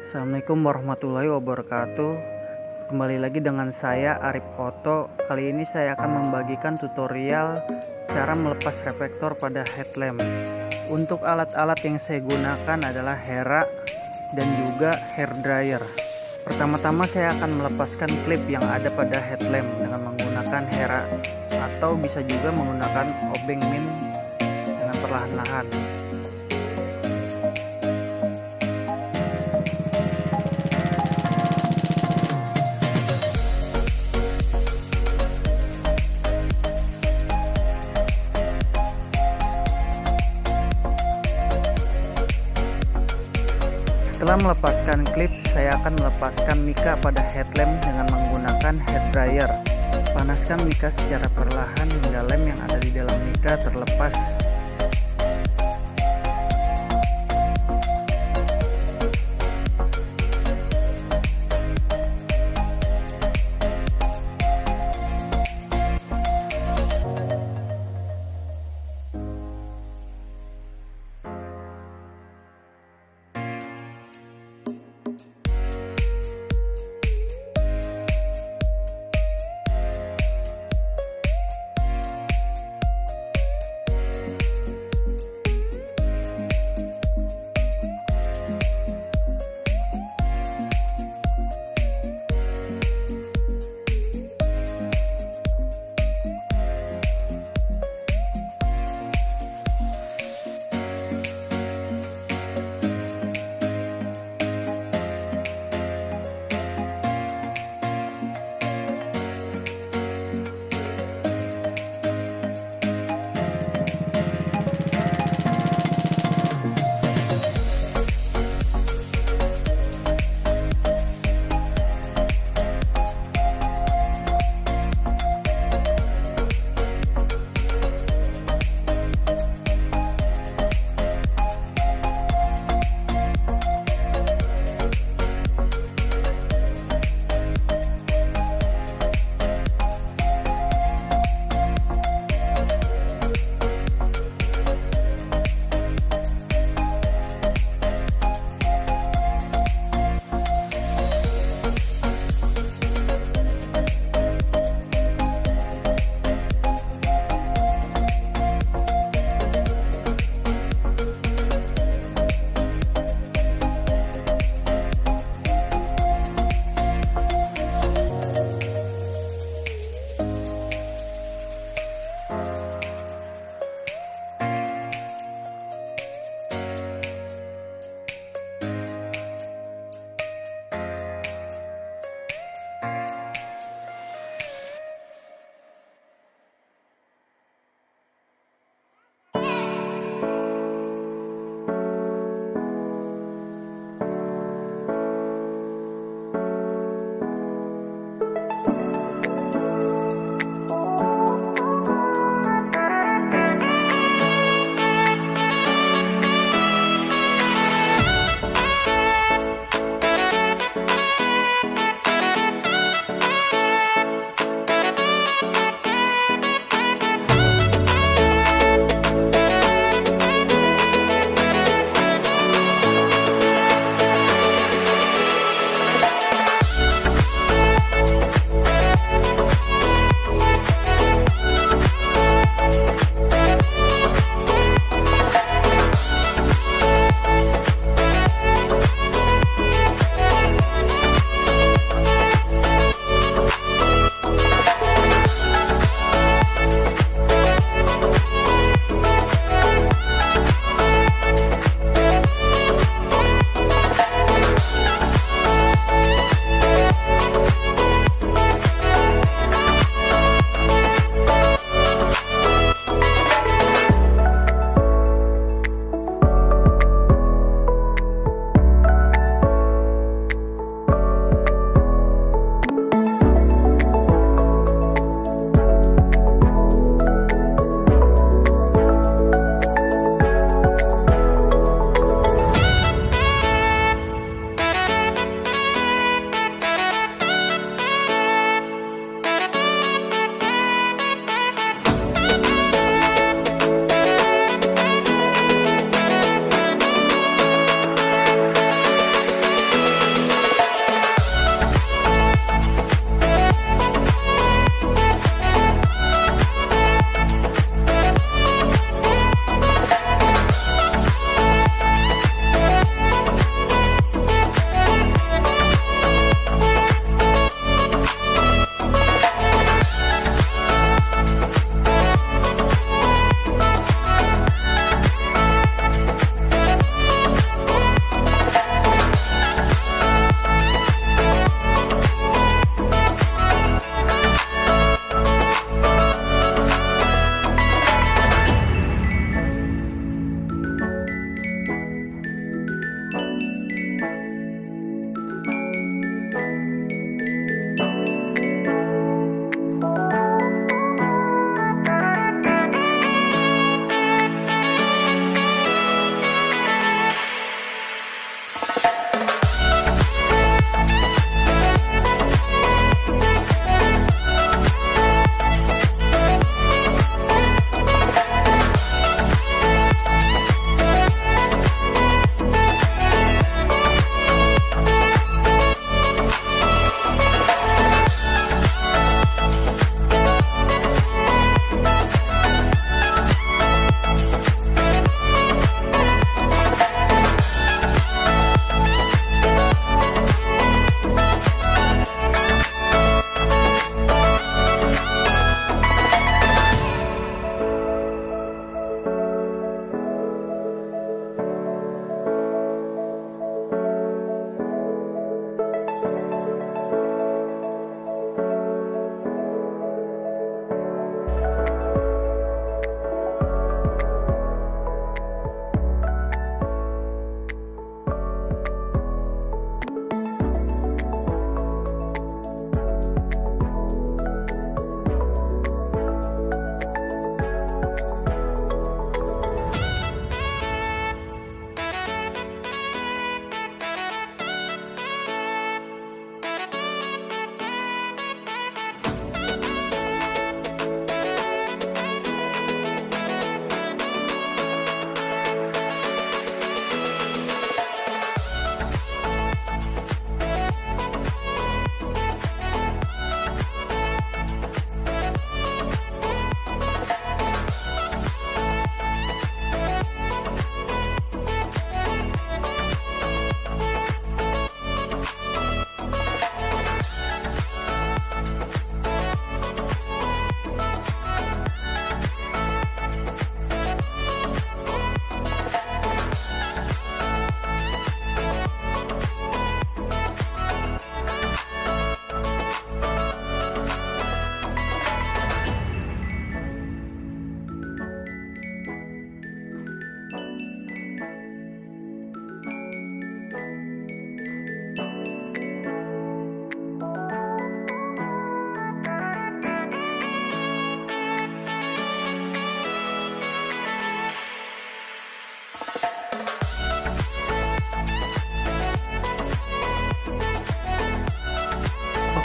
Assalamualaikum warahmatullahi wabarakatuh. Kembali lagi dengan saya Arif Oto. Kali ini saya akan membagikan tutorial cara melepas reflektor pada headlamp. Untuk alat-alat yang saya gunakan adalah Hera dan juga hairdryer. Pertama-tama saya akan melepaskan klip yang ada pada headlamp dengan menggunakan Hera, atau bisa juga menggunakan obeng dengan perlahan-lahan. Setelah melepaskan klip, saya akan melepaskan mika pada headlamp dengan menggunakan hairdryer. Panaskan mika secara perlahan hingga lem yang ada di dalam mika terlepas.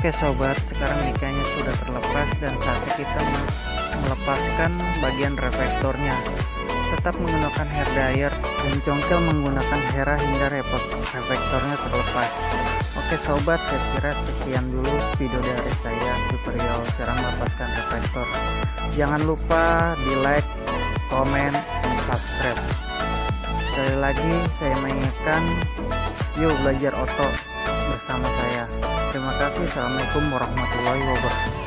Oke sobat, sekarang micanya sudah terlepas dan saatnya kita melepaskan bagian refektornya. Tetap menggunakan hairdryer dan congkel menggunakan Hera hingga refektornya terlepas. Oke sobat, saya kira sekian dulu video dari saya, tutorial cara melepaskan refektor. Jangan lupa di like, komen, dan subscribe. Sekali lagi saya mengingatkan, yuk belajar oto bersama saya. Terima kasih. Assalamualaikum warahmatullahi wabarakatuh.